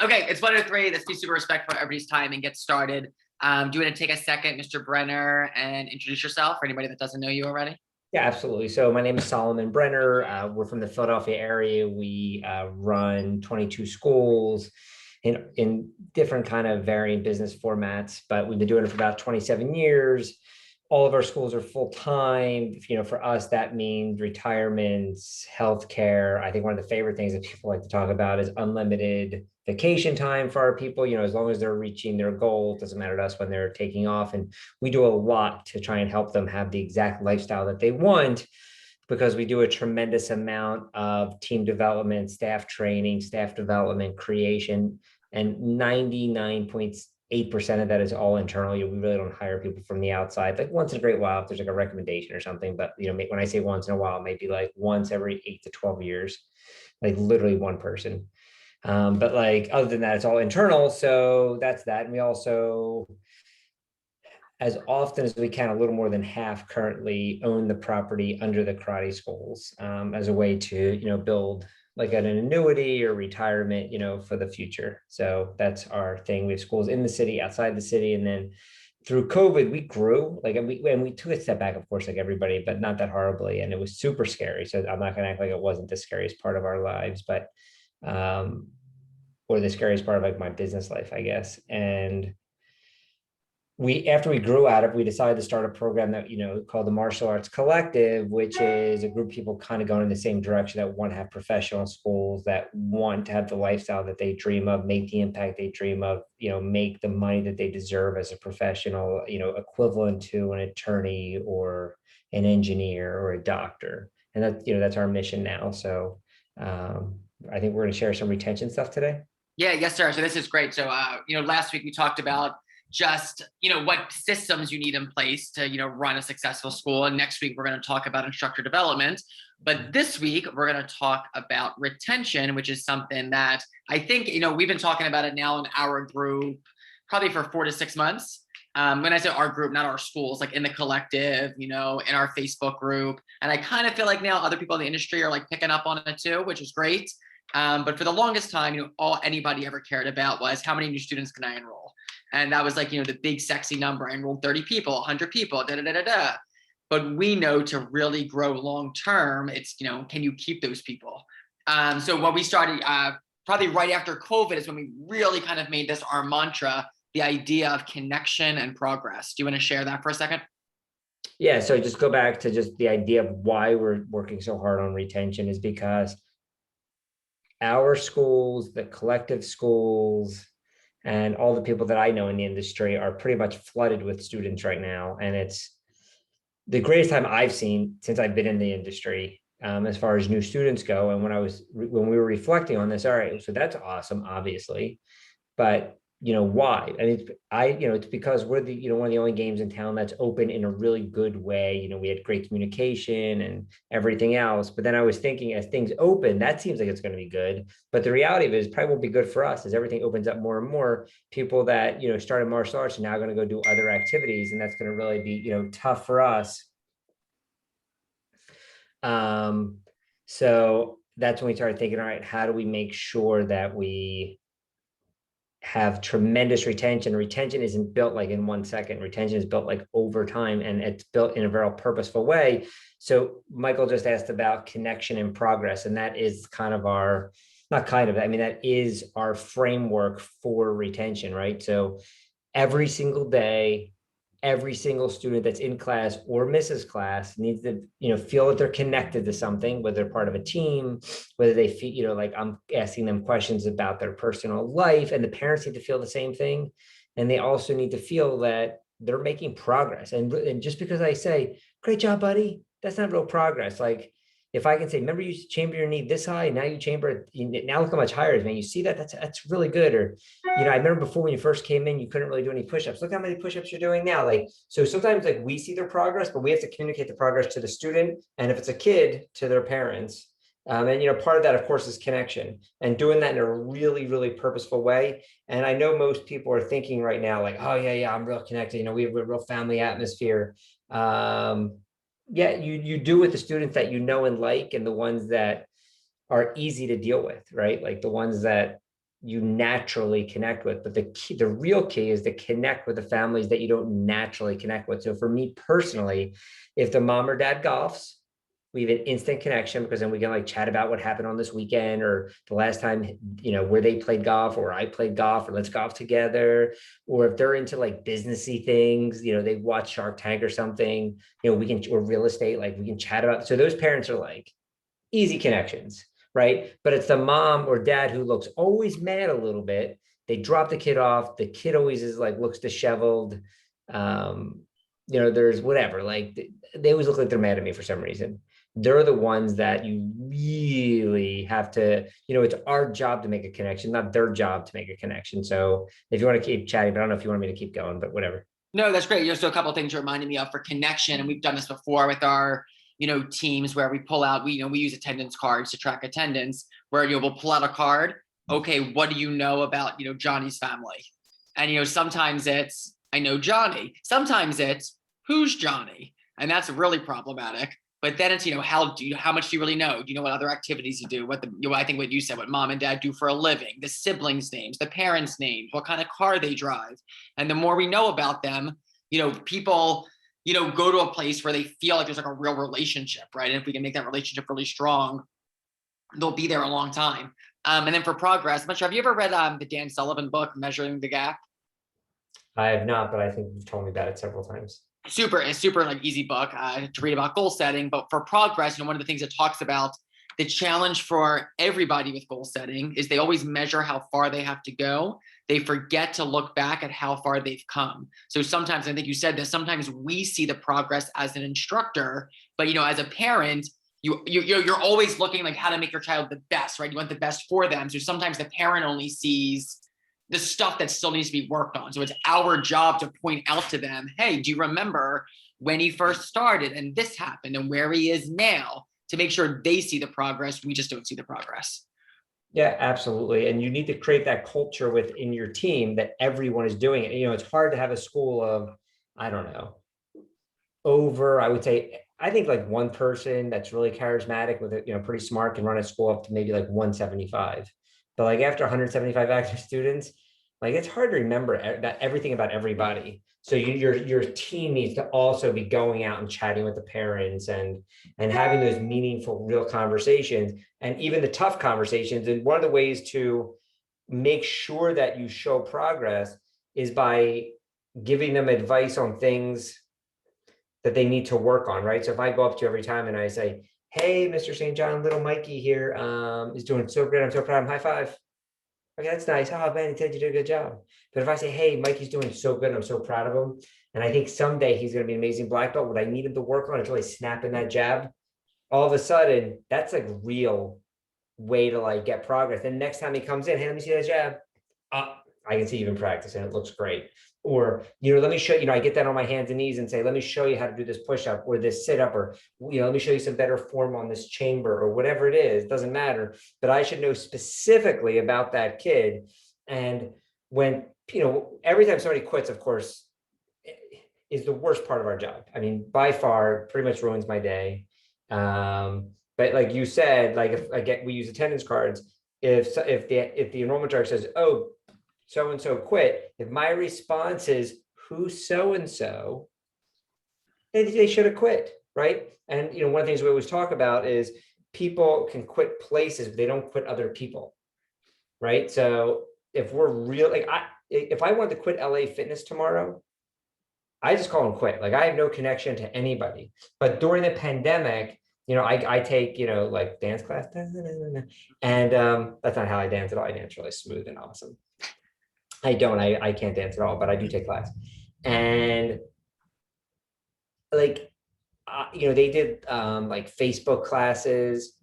Okay, it's 1:03. Let's be super respectful of everybody's time and get started. Do you want to take a second, Mr. Brenner, and introduce yourself for anybody that doesn't know you already? Yeah, absolutely. So my name is Solomon Brenner. We're from the Philadelphia area. We run 22 schools in different kind of varying business formats, but we've been doing it for about 27 years. All of our schools are full time. For us, that means retirements, healthcare. I think one of the favorite things that people like to talk about is unlimited vacation time for our people. As long as they're reaching their goal, it doesn't matter to us when they're taking off. And we do a lot to try and help them have the exact lifestyle that they want, because we do a tremendous amount of team development, staff training, staff development, creation, and 99.8% of that is all internal. We really don't hire people from the outside. Like once in a great while, if there's like a recommendation or something, but when I say once in a while, maybe like once every 8 to 12 years, like literally one person. But like other than that, it's all internal. So that's that. And we also, as often as we can, a little more than half currently own the property under the karate schools, as a way to build like an annuity or retirement for the future. So that's our thing. We have schools in the city, outside the city, and then through COVID we grew, like, and we took a step back, of course, like everybody, but not that horribly, and it was super scary. So I'm not going to act like it wasn't the scariest part of our lives, but or the scariest part of like my business life, I guess. And after we grew out of it, we decided to start a program that called the Martial Arts Collective, which is a group of people kind of going in the same direction, that want to have professional schools, that want to have the lifestyle that they dream of, make the impact they dream of, make the money that they deserve as a professional, equivalent to an attorney or an engineer or a doctor. And that's our mission now. So I think we're going to share some retention stuff today. Yeah, yes, sir. So this is great. So, last week we talked about just, what systems you need in place to, run a successful school. And next week, we're going to talk about instructor development. But this week, we're going to talk about retention, which is something that I think, we've been talking about it now in our group probably for 4 to 6 months. When I say our group, not our schools, like in the collective, in our Facebook group. And I kind of feel like now other people in the industry are like picking up on it too, which is great. But for the longest time, all anybody ever cared about was how many new students can I enroll? And that was like, the big sexy number. I enrolled 30 people, 100 people, da, da, da, da, da. But we know to really grow long-term, it's, can you keep those people? So what we started probably right after COVID is when we really kind of made this our mantra, the idea of connection and progress. Do you want to share that for a second? Yeah, so just go back to just the idea of why we're working so hard on retention is because our schools, the collective schools, and all the people that I know in the industry are pretty much flooded with students right now. And it's the greatest time I've seen since I've been in the industry, as far as new students go. And when we were reflecting on this, all right, so that's awesome, obviously, but why? I mean, it's because we're one of the only games in town that's open in a really good way. We had great communication and everything else. But then I was thinking, as things open, that seems like it's going to be good. But the reality of it is probably won't be good for us as everything opens up more and more. People that, started martial arts are now going to go do other activities. And that's going to really be, tough for us. So that's when we started thinking, all right, how do we make sure that we have tremendous retention? Retention isn't built like in 1 second. Retention is built like over time, and it's built in a very purposeful way. So Michael just asked about connection and progress, and that is kind of that is our framework for retention, right? So every single day, every single student that's in class or misses class needs to feel that they're connected to something, whether they're part of a team, whether they feel like I'm asking them questions about their personal life, and the parents need to feel the same thing. And they also need to feel that they're making progress. And just because I say great job, buddy, that's not real progress. Like if I can say, remember, you chamber your knee this high, now you chamber it, now look how much higher it is, man. You see that? That's really good. Or, I remember before when you first came in, you couldn't really do any push-ups. Look how many push-ups you're doing now. Like, so sometimes like we see their progress, but we have to communicate the progress to the student. And if it's a kid, to their parents. And part of that, of course, is connection, and doing that in a really, really purposeful way. And I know most people are thinking right now, like, oh yeah, I'm real connected. We have a real family atmosphere. Yeah, you do with the students that and like, and the ones that are easy to deal with, right? Like the ones that you naturally connect with. But the real key is to connect with the families that you don't naturally connect with. So for me personally, if the mom or dad golfs, we have an instant connection because then we can like chat about what happened on this weekend or the last time, where they played golf or I played golf or let's golf together. Or if they're into like businessy things, they watch Shark Tank or something, or real estate, like we can chat about. So those parents are like easy connections, right? But it's the mom or dad who looks always mad a little bit. They drop the kid off. The kid always is like, looks disheveled. There's whatever, like they always look like they're mad at me for some reason. They're the ones that you really have to, it's our job to make a connection, not their job to make a connection. So if you want to keep chatting, but I don't know if you want me to keep going, but whatever. No, that's great. So a couple of things you're reminding me of for connection, and we've done this before with our, teams where we pull out, we use attendance cards to track attendance, where we'll pull out a card. Okay, what do you know about, Johnny's family? And, sometimes it's, I know Johnny. Sometimes it's, who's Johnny? And that's really problematic. But then it's, how much do you really know? Do you know what other activities you do? I think what you said, what mom and dad do for a living, the siblings' names, the parents' names, what kind of car they drive. And the more we know about them, people, go to a place where they feel like there's like a real relationship, right? And if we can make that relationship really strong, they'll be there a long time. And then for progress, I'm not sure, have you ever read the Dan Sullivan book, Measuring the Gap? I have not, but I think you've told me about it several times. Super like easy book to read about goal setting. But for progress, one of the things it talks about, the challenge for everybody with goal setting is they always measure how far they have to go. They forget to look back at how far they've come. So sometimes, I think you said this, sometimes we see the progress as an instructor, but as a parent, you're always looking like how to make your child the best, right? You want the best for them. So sometimes the parent only sees the stuff that still needs to be worked on. So it's our job to point out to them, hey, do you remember when he first started and this happened and where he is now, to make sure they see the progress. We just don't see the progress. Yeah, absolutely. And you need to create that culture within your team that everyone is doing it. It's hard to have a school of, I don't know, I would say, I think like one person that's really charismatic with it, pretty smart, can run a school up to maybe like 175. But like after 175 active students, like it's hard to remember that everything about everybody. So your team needs to also be going out and chatting with the parents and having those meaningful, real conversations, and even the tough conversations. And one of the ways to make sure that you show progress is by giving them advice on things that they need to work on, right? So if I go up to you every time and I say, hey, Mr. St. John, little Mikey here is doing so great. I'm so proud. High five. Okay, that's nice. Oh, man, he said you did a good job. But if I say, hey, Mikey's doing so good, I'm so proud of him, and I think someday he's going to be an amazing black belt, what I need him to work on is really snapping that jab. All of a sudden, that's like real way to like get progress. Then next time he comes in, hey, let me see that jab. I can see you've been practicing. It looks great. Or, let me show you, I get that on my hands and knees and say, let me show you how to do this push-up or this sit-up, or, let me show you some better form on this chamber or whatever it is. Doesn't matter. But I should know specifically about that kid. And when, every time somebody quits, of course, is the worst part of our job. I mean, by far, pretty much ruins my day. But like you said, like if we use attendance cards, if the enrollment director says, oh, so-and-so quit, if my response is, who's so-and-so, they should have quit, right? And, one of the things we always talk about is people can quit places, but they don't quit other people, right? So if we're real, like if I want to quit LA Fitness tomorrow, I just call them quit. Like I have no connection to anybody. But during the pandemic, I take, like dance class, and that's not how I dance at all. I dance really smooth and awesome. I can't dance at all, but I do take class. And like, they did like Facebook classes,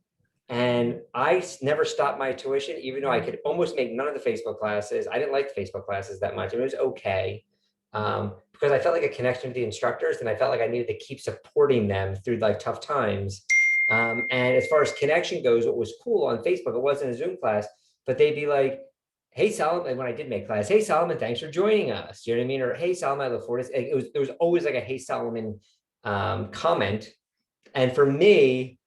and I never stopped my tuition, even though I could almost make none of the Facebook classes. I didn't like the Facebook classes that much. It was okay. Because I felt like a connection to the instructors, and I felt like I needed to keep supporting them through like tough times. And as far as connection goes, what was cool on Facebook, it wasn't a Zoom class, but they'd be like, hey, Solomon, when I did make class, hey, Solomon, thanks for joining us. You know what I mean? Or, hey, Solomon, I look forward to it. There was always like a, hey, Solomon comment. And for me,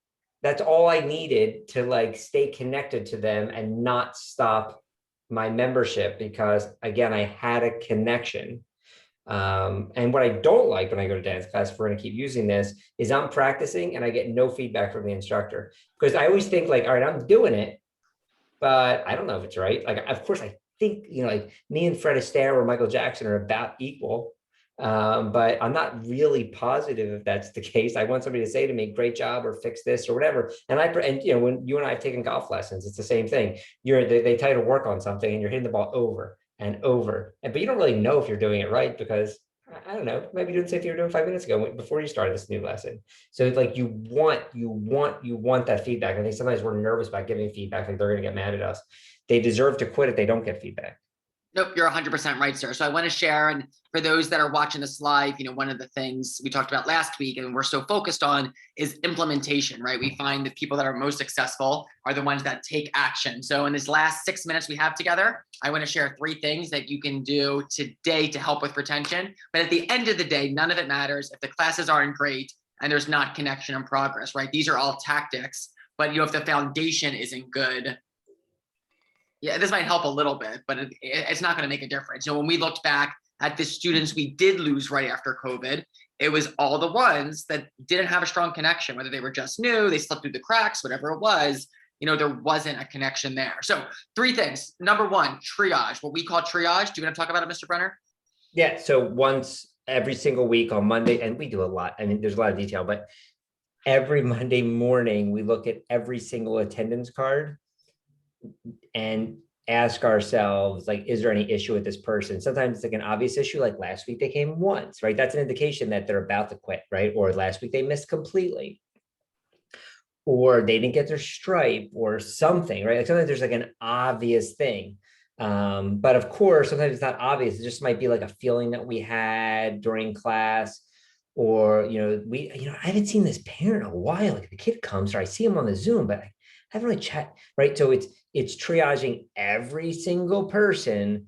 that's all I needed to like stay connected to them and not stop my membership because again, I had a connection. And what I don't like when I go to dance class, if we're going to keep using this, is I'm practicing and I get no feedback from the instructor because I always think like, all right, I'm doing it, but I don't know if it's right. Like, of course, I think, like me and Fred Astaire or Michael Jackson are about equal. But I'm not really positive if that's the case. I want somebody to say to me, great job, or fix this or whatever. And when you and I have taken golf lessons, it's the same thing. They tell you to work on something and you're hitting the ball over and over. But you don't really know if you're doing it right because I don't know, maybe you didn't say if you were doing 5 minutes ago before you started this new lesson. So like you want that feedback. I think sometimes we're nervous about giving feedback, like they're going to get mad at us. They deserve to quit if they don't get feedback. Nope, you're 100% right, sir. So I want to share, and for those that are watching this live, one of the things we talked about last week and we're so focused on is implementation, right? We find that people that are most successful are the ones that take action. So in this last 6 minutes we have together, I want to share 3 things that you can do today to help with retention. But at the end of the day, none of it matters if the classes aren't great and there's not connection and progress, right? These are all tactics, but if the foundation isn't good, yeah, this might help a little bit, but it's not going to make a difference. When we looked back at the students we did lose right after COVID, it was all the ones that didn't have a strong connection, whether they were just new, they slipped through the cracks, whatever it was, there wasn't a connection there. So 3 things. Number 1, triage, what we call triage. Do you want to talk about it, Mr. Brenner? Yeah. So once every single week on Monday, and we do a lot. I mean, there's a lot of detail, but every Monday morning, we look at every single attendance card and ask ourselves, like, is there any issue with this person? Sometimes it's like an obvious issue, like last week they came once, right? That's an indication that they're about to quit, right? Or last week they missed completely, or they didn't get their stripe or something, right? Like sometimes there's like an obvious thing. But of course, sometimes it's not obvious. It just might be like a feeling that we had during class, or, I haven't seen this parent in a while. Like the kid comes, or I see him on the Zoom, but I haven't really chat, right? So it's triaging every single person.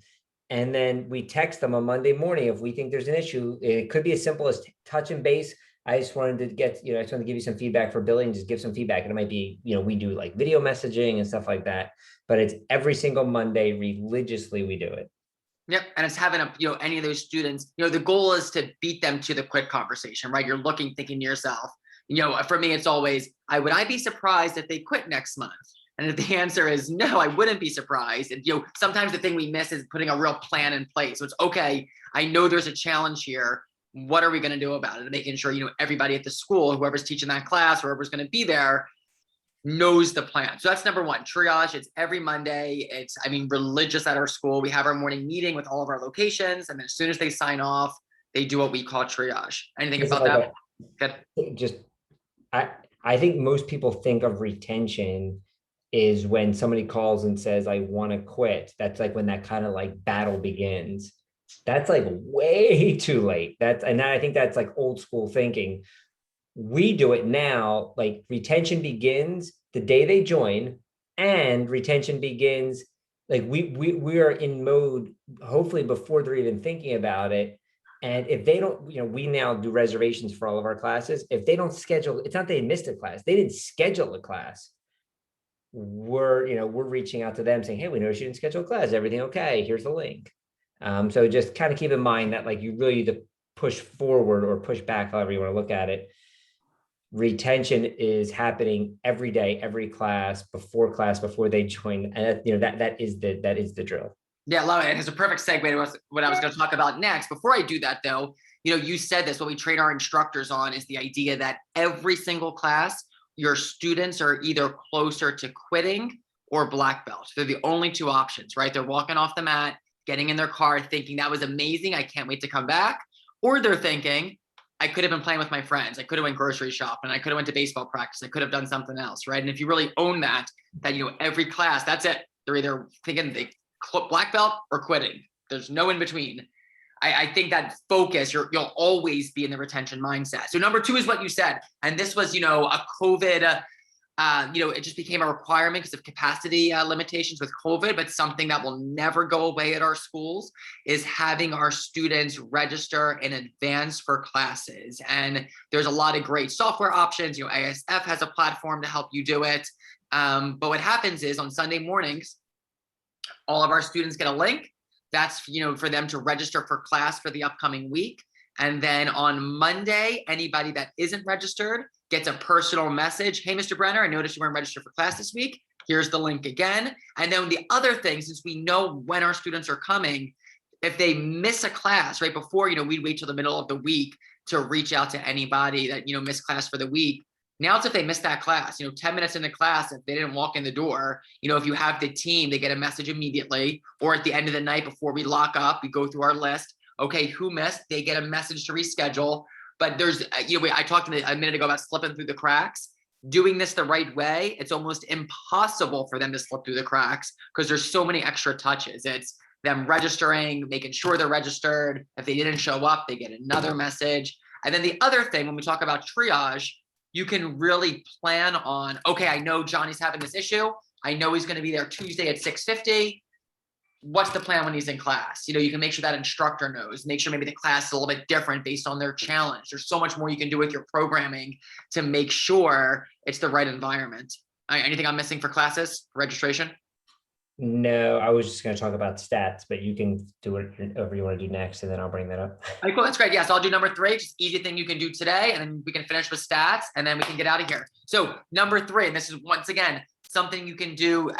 And then we text them on Monday morning if we think there's an issue. It could be as simple as touch and base. I just wanted to give you some feedback for Billy and just give some feedback. And it might be, we do like video messaging and stuff like that, but it's every single Monday religiously we do it. Yep. And it's having any of those students, the goal is to beat them to the quit conversation, right? You're thinking to yourself, for me, it's always, would I be surprised if they quit next month? And if the answer is no, I wouldn't be surprised. And, sometimes the thing we miss is putting a real plan in place. So it's okay. I know there's a challenge here. What are we going to do about it? And making sure, everybody at the school, whoever's teaching that class, whoever's going to be there, knows the plan. So that's number 1, triage. It's every Monday. It's, religious at our school. We have our morning meeting with all of our locations. And then as soon as they sign off, they do what we call triage. Anything about that? Good. Just, I think most people think of retention is when somebody calls and says, I want to quit. That's like when that kind of like battle begins. That's like way too late. And I think that's like old school thinking. We do it now. Like retention begins the day they join, and retention begins like we are in mode, hopefully before they're even thinking about it. And if they don't, we now do reservations for all of our classes. If they don't schedule, it's not they missed a class, they didn't schedule a class. We're reaching out to them saying, hey, we noticed you didn't schedule a class. Everything okay? Here's the link. So just kind of keep in mind that like you really need to push forward or push back, however you want to look at it. Retention is happening every day, every class, before they join. And that is the drill. Yeah, love it. It's a perfect segue to what I was going to talk about next. Before I do that though, you said this, what we train our instructors on is the idea that every single class, your students are either closer to quitting or black belt. They're the only 2 options, right? They're walking off the mat, getting in their car, thinking that was amazing, I can't wait to come back. Or they're thinking, I could have been playing with my friends. I could have went grocery shopping. I could have went to baseball practice. I could have done something else, right? And if you really own that every class, that's it. They're either thinking they black belt or quitting. There's no in between. I think that focus, you'll always be in the retention mindset. So number 2 is what you said. And this was, a COVID, it just became a requirement because of capacity limitations with COVID, but something that will never go away at our schools is having our students register in advance for classes. And there's a lot of great software options. ASF has a platform to help you do it. But what happens is on Sunday mornings, All of our students get a link. That's, for them to register for class for the upcoming week. And then on Monday, anybody that isn't registered gets a personal message. Hey, Mr. Brenner, I noticed you weren't registered for class this week. Here's the link again. And then the other thing, since we know when our students are coming, if they miss a class right before, we'd wait till the middle of the week to reach out to anybody that, missed class for the week. Now it's if they missed that class, 10 minutes in the class, if they didn't walk in the door, if you have the team, they get a message immediately, or at the end of the night before we lock up, we go through our list. Okay, who missed? They get a message to reschedule. But there's, I talked a minute ago about slipping through the cracks. Doing this the right way, it's almost impossible for them to slip through the cracks because there's so many extra touches. It's them registering, making sure they're registered. If they didn't show up, they get another message. And then the other thing, when we talk about triage, you can really plan on, okay, I know Johnny's having this issue. I know he's going to be there Tuesday at 6:50. What's the plan when he's in class? You can make sure that instructor knows, make sure maybe the class is a little bit different based on their challenge. There's so much more you can do with your programming to make sure it's the right environment. Anything I'm missing for classes, registration? No, I was just going to talk about stats, but you can do whatever you want to do next, and then I'll bring that up. All right, cool. That's great. Yes, I'll do number 3, just easy thing you can do today, and then we can finish with stats, and then we can get out of here. So number 3, and this is once again something you can do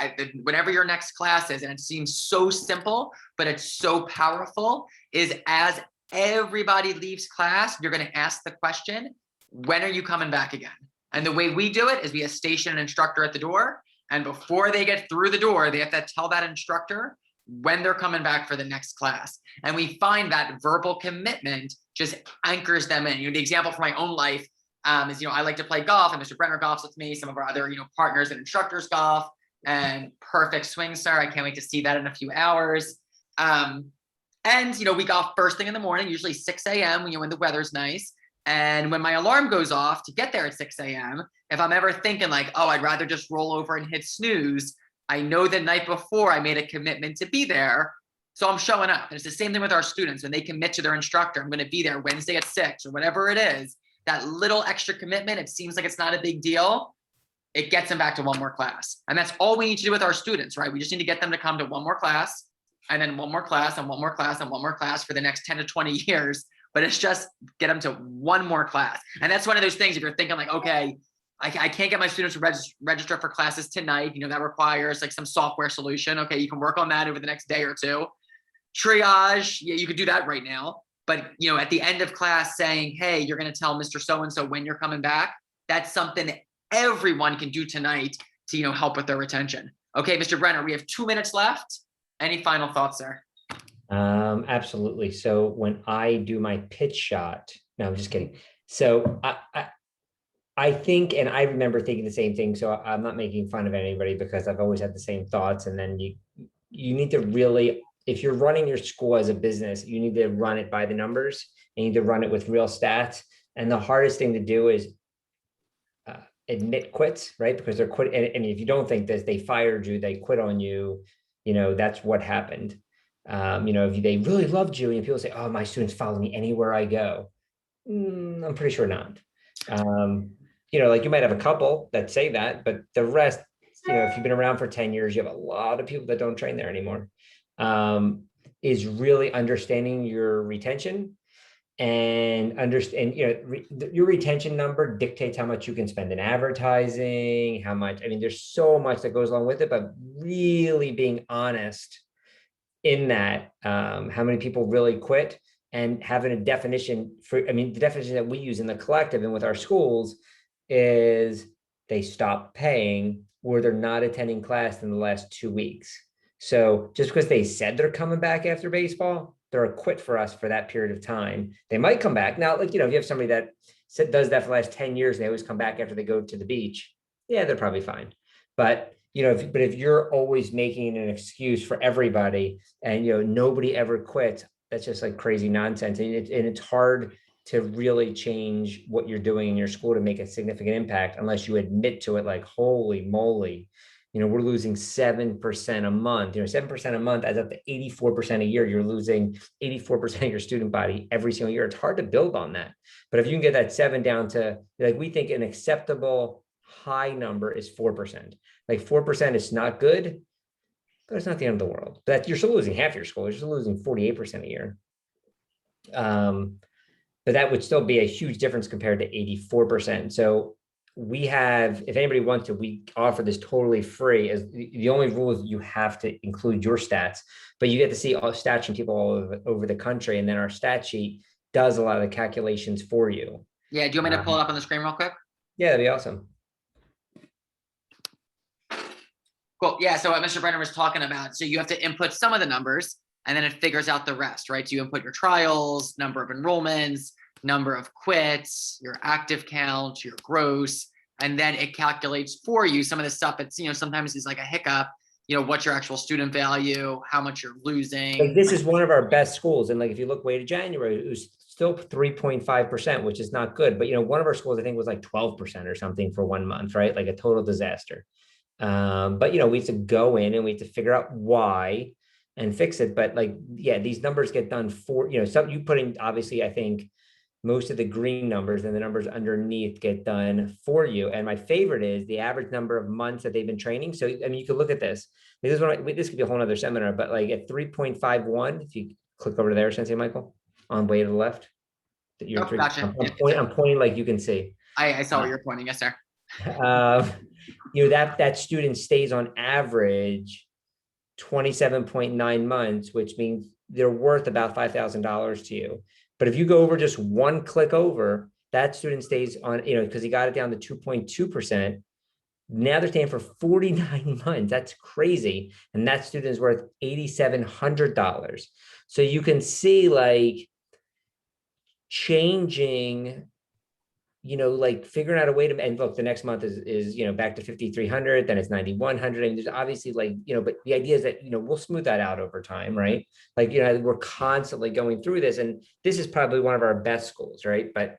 whenever your next class is, and it seems so simple, but it's so powerful, is as everybody leaves class, you're going to ask the question, when are you coming back again? And the way we do it is we station an instructor at the door. And before they get through the door, they have to tell that instructor when they're coming back for the next class. And we find that verbal commitment just anchors them in. The example from my own life is, I like to play golf, and Mr. Brenner golfs with me. Some of our other, partners and instructors golf, and perfect swing, sir. I can't wait to see that in a few hours. And, we golf first thing in the morning, usually 6 a.m. when the weather's nice. And when my alarm goes off to get there at 6 a.m., if I'm ever thinking like, oh, I'd rather just roll over and hit snooze, I know the night before I made a commitment to be there. So I'm showing up. And it's the same thing with our students. When they commit to their instructor, I'm going to be there Wednesday at 6 or whatever it is, that little extra commitment, it seems like it's not a big deal. It gets them back to one more class. And that's all we need to do with our students, right? We just need to get them to come to one more class, and then one more class, and one more class, and one more class for the next 10 to 20 years. But it's just get them to one more class. And that's one of those things, if you're thinking like, okay, I can't get my students to register for classes tonight, that requires like some software solution. Okay, you can work on that over the next day or two. Triage, yeah, you could do that right now. But, at the end of class saying, hey, you're going to tell Mr. So-and-so when you're coming back. That's something that everyone can do tonight to, help with their retention. Okay, Mr. Brenner, we have 2 minutes left. Any final thoughts there? Absolutely. So when I do my pitch shot, no, I'm just kidding. So I think, and I remember thinking the same thing. So I'm not making fun of anybody because I've always had the same thoughts. And then you need to really, if you're running your school as a business, you need to run it by the numbers, and you need to run it with real stats. And the hardest thing to do is admit quits, right? Because they're quit. And if you don't think this, they fired you, they quit on you, that's what happened. If they really loved you and people say, oh, my students follow me anywhere I go. I'm pretty sure not. Like you might have a couple that say that, but the rest, if you've been around for 10 years, you have a lot of people that don't train there anymore. Is really understanding your retention and understand, your retention number dictates how much you can spend in advertising, how much, there's so much that goes along with it, but really being honest in that, how many people really quit, and having a definition for, the definition that we use in the collective and with our schools is they stop paying or they're not attending class in the last 2 weeks. So just because they said they're coming back after baseball, they're a quit for us for that period of time. They might come back. Now, if you have somebody that does that for the last 10 years, and they always come back after they go to the beach, yeah, they're probably fine. But if you're always making an excuse for everybody and, nobody ever quits, that's just like crazy nonsense. And it's hard to really change what you're doing in your school to make a significant impact unless you admit to it, like, holy moly, we're losing 7% a month, 7% a month adds up to 84% a year. You're losing 84% of your student body every single year. It's hard to build on that. But if you can get that 7 down to, like, we think an acceptable high number is 4%. Like 4% is not good, but it's not the end of the world. That you're still losing half your school. You're still losing 48% a year. But that would still be a huge difference compared to 84%. So we have, if anybody wants to, we offer this totally free. As the only rule is you have to include your stats, but you get to see all stats from people all over the country. And then our stat sheet does a lot of the calculations for you. Yeah, do you want me to pull it up on the screen real quick? Yeah, that'd be awesome. Cool. Yeah. So what Mr. Brenner was talking about, so you have to input some of the numbers and then it figures out the rest, right? So you input your trials, number of enrollments, number of quits, your active count, your gross, and then it calculates for you some of the stuff that's, sometimes is like a hiccup, what's your actual student value, how much you're losing. Like this is one of our best schools. And like, if you look way to January, it was still 3.5%, which is not good. But, one of our schools, I think was like 12% or something for 1 month, right? Like a total disaster. But, we have to go in and we have to figure out why and fix it. But like, yeah, these numbers get done for, some you put in, obviously, I think most of the green numbers and the numbers underneath get done for you. And my favorite is the average number of months that they've been training. So, I mean, you could look at this. This could be a whole nother seminar, but like at 3.51, if you click over there, Sensei Michael, on way to the left. You're Gotcha. I'm pointing like you can see. I saw where you're pointing. Yes, sir. That student stays on average 27.9 months, which means they're worth about $5,000 to you. But if you go over just one click over, that student stays on, because he got it down to 2.2%. Now they're staying for 49 months. That's crazy. And that student is worth $8,700. So you can see like changing, like figuring out a way to, and look, the next month is back to 5,300, then it's 9,100. I mean, there's obviously like, but the idea is that, we'll smooth that out over time, right? Like, we're constantly going through this, and this is probably one of our best schools, right? But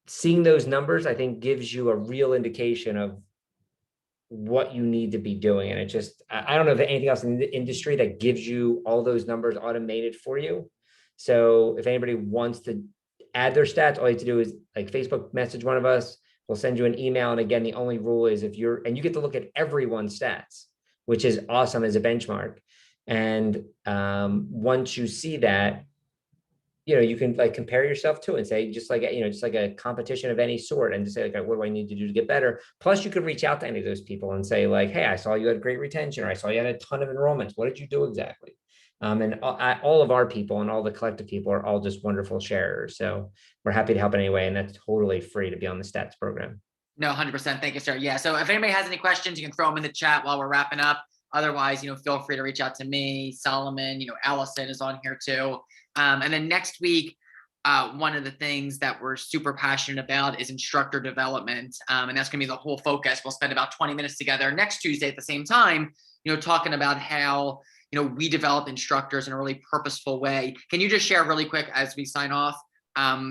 seeing those numbers, I think, gives you a real indication of what you need to be doing. And it just, I don't know if there's anything else in the industry that gives you all those numbers automated for you. So if anybody wants to add their stats, all you have to do is like Facebook message one of us. We'll send you an email. And again, the only rule is and you get to look at everyone's stats, which is awesome as a benchmark. And once you see that, you can like compare yourself to it and say, just like a competition of any sort, and just say like, what do I need to do to get better? Plus you could reach out to any of those people and say like, hey, I saw you had great retention, or I saw you had a ton of enrollments. What did you do exactly? And all of our people and all the collective people are all just wonderful sharers. So we're happy to help in any way. And that's totally free to be on the stats program. No, 100%. Thank you, sir. Yeah. So if anybody has any questions, you can throw them in the chat while we're wrapping up. Otherwise, feel free to reach out to me, Solomon, Allison is on here too. And then next week, one of the things that we're super passionate about is instructor development. And that's going to be the whole focus. We'll spend about 20 minutes together next Tuesday at the same time, talking about how, we develop instructors in a really purposeful way. Can you just share really quick as we sign off?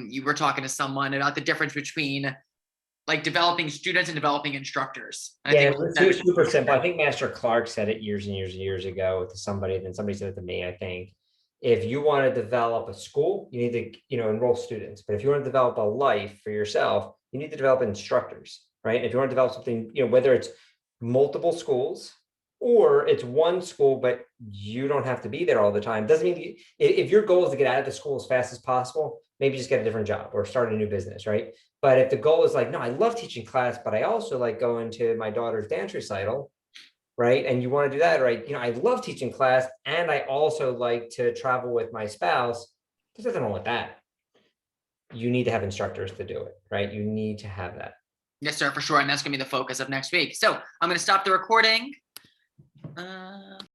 You were talking to someone about the difference between like developing students and developing instructors. It's super simple. I think Master Clark said it years and years and years ago to somebody, then somebody said it to me, I think. If you want to develop a school, you need to, enroll students. But if you want to develop a life for yourself, you need to develop instructors, right? If you want to develop something, whether it's multiple schools or it's one school, but you don't have to be there all the time. Doesn't mean if your goal is to get out of the school as fast as possible, maybe just get a different job or start a new business, right? But if the goal is like, no, I love teaching class, but I also like going to my daughter's dance recital, right? And you want to do that, right? I love teaching class and I also like to travel with my spouse. There's nothing wrong with that. You need to have instructors to do it, right? You need to have that. Yes, sir, for sure. And that's going to be the focus of next week. So I'm going to stop the recording.